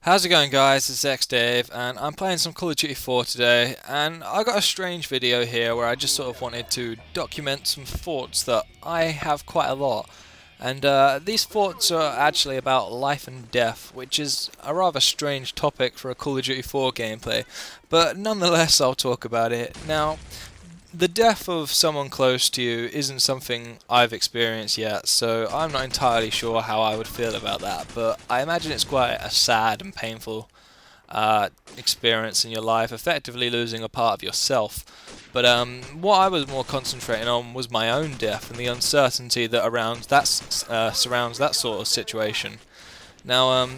How's it going, guys? It's xDave and I'm playing some CoD4 today, and I got a strange video here where I just sort of wanted to document some thoughts that I have quite a lot. And these thoughts are actually about life and death, which is a rather strange topic for a Call of Duty 4 gameplay, but nonetheless I'll talk about it. Now, the death of someone close to you isn't something I've experienced yet, so I'm not entirely sure how I would feel about that, but I imagine it's quite a sad and painful experience in your life, effectively losing a part of yourself. But what I was more concentrating on was my own death and the uncertainty that surrounds that sort of situation. Now,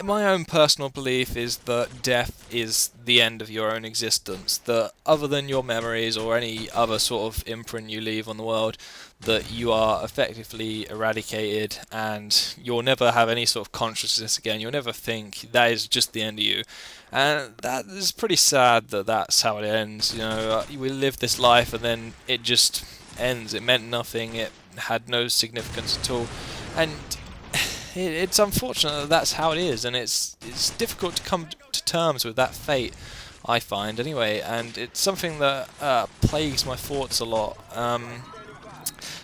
my own personal belief is that death is the end of your own existence, that other than your memories or any other sort of imprint you leave on the world, that you are effectively eradicated and you'll never have any sort of consciousness again, you'll never think. That is just the end of you. And that is pretty sad that that's how it ends. We live this life and then it just ends. It meant nothing, it had no significance at all. And it's unfortunate that that's how it is, and it's difficult to come to terms with that fate, I find anyway, and it's something that plagues my thoughts a lot.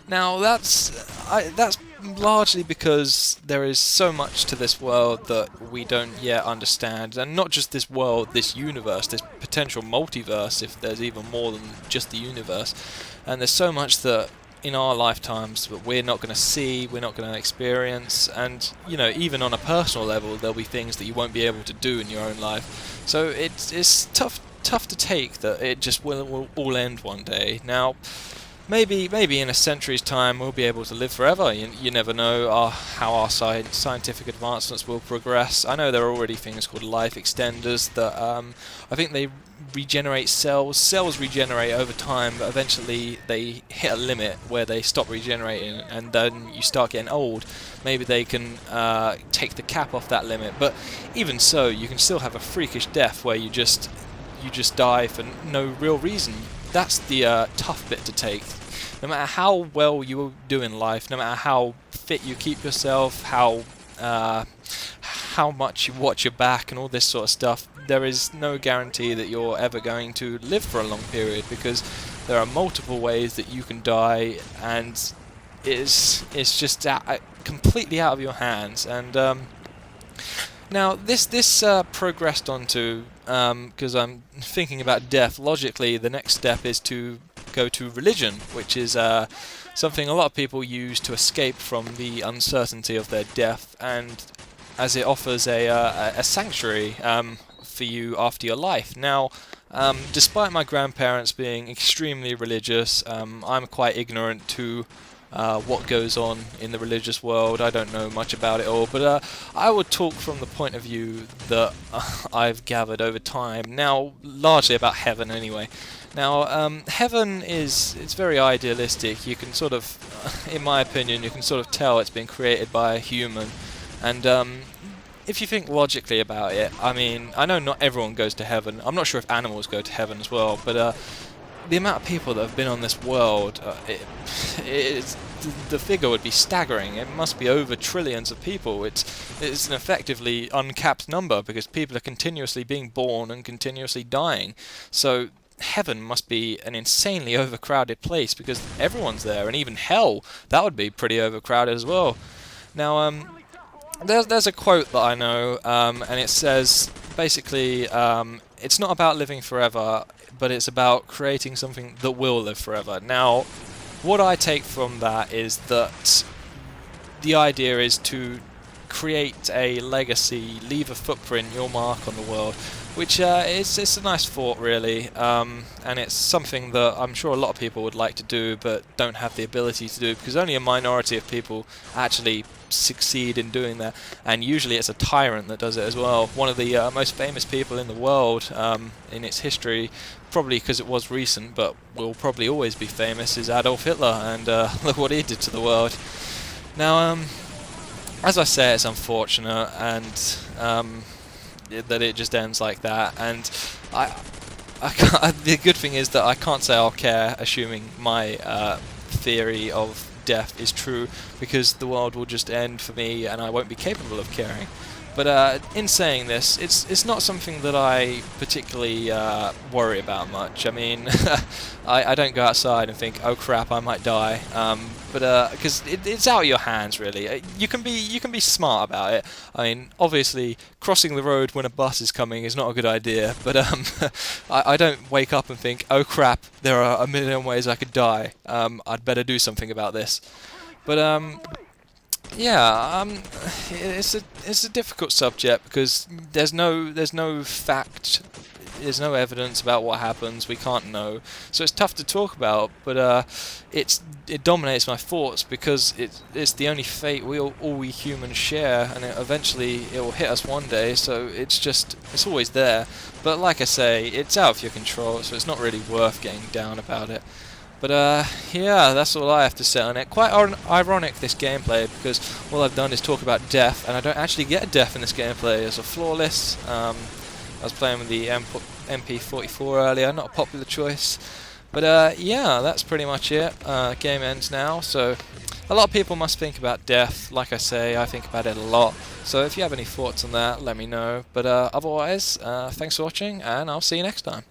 Now that's largely because there is so much to this world that we don't yet understand, and not just this world, this universe, this potential multiverse, if there's even more than just the universe. And there's so much that in our lifetimes that we're not going to see, we're not going to experience, and even on a personal level there'll be things that you won't be able to do in your own life. So it's tough to take that it just will all end one day. Now, maybe in a century's time we'll be able to live forever. You never know how our scientific advancements will progress. I know there are already things called life extenders that I think they regenerate cells. Cells regenerate over time, but eventually they hit a limit where they stop regenerating, and then you start getting old. Maybe they can take the cap off that limit, but even so, you can still have a freakish death where you just die for no real reason. That's the tough bit to take. No matter how well you do in life, no matter how fit you keep yourself, how much you watch your back and all this sort of stuff, there is no guarantee that you're ever going to live for a long period, because there are multiple ways that you can die, and it's just completely out of your hands. And now this progressed onto, because I'm thinking about death, logically the next step is to go to religion, which is something a lot of people use to escape from the uncertainty of their death, and as it offers a sanctuary for you after your life. Now, despite my grandparents being extremely religious, I'm quite ignorant to what goes on in the religious world. I don't know much about it all, but I would talk from the point of view that I've gathered over time. Now, largely about heaven anyway. Now, heaven it's very idealistic. You can sort of, in my opinion, you can sort of tell it's been created by a human. And if you think logically about it, I mean, I know not everyone goes to heaven. I'm not sure if animals go to heaven as well, but the amount of people that have been on this world, the figure would be staggering. It must be over trillions of people. It's an effectively uncapped number, because people are continuously being born and continuously dying. So heaven must be an insanely overcrowded place, because everyone's there, and even hell, that would be pretty overcrowded as well. Now, there's a quote that I know, and it says basically, it's not about living forever, but it's about creating something that will live forever. Now, what I take from that is that the idea is to create a legacy, leave a footprint, your mark on the world, which it's a nice thought, really, and it's something that I'm sure a lot of people would like to do but don't have the ability to do, because only a minority of people actually succeed in doing that, and usually it's a tyrant that does it as well. One of the most famous people in the world in its history, probably because it was recent but will probably always be famous, is Adolf Hitler, and look what he did to the world. Now, as I say, it's unfortunate, and that it just ends like that, and the good thing is that I can't say I'll care, assuming my theory of death is true, because the world will just end for me and I won't be capable of caring. But in saying this, it's not something that I particularly worry about much. I mean, I don't go outside and think, oh crap, I might die. But because it's out of your hands, really. You can be smart about it. I mean, obviously, crossing the road when a bus is coming is not a good idea. But I don't wake up and think, oh crap, there are a million ways I could die. I'd better do something about this. But yeah, it's a difficult subject because there's no fact, there's no evidence about what happens. We can't know, so it's tough to talk about. But it dominates my thoughts because it's the only fate all we humans share, and eventually it will hit us one day. So it's always there. But like I say, it's out of your control, so it's not really worth getting down about it. But yeah, that's all I have to say on it. Quite ironic, this gameplay, because all I've done is talk about death, and I don't actually get death in this gameplay. It's a flawless. I was playing with the MP44 earlier, not a popular choice. But yeah, that's pretty much it. Game ends now, so a lot of people must think about death. Like I say, I think about it a lot. So if you have any thoughts on that, let me know. But otherwise, thanks for watching, and I'll see you next time.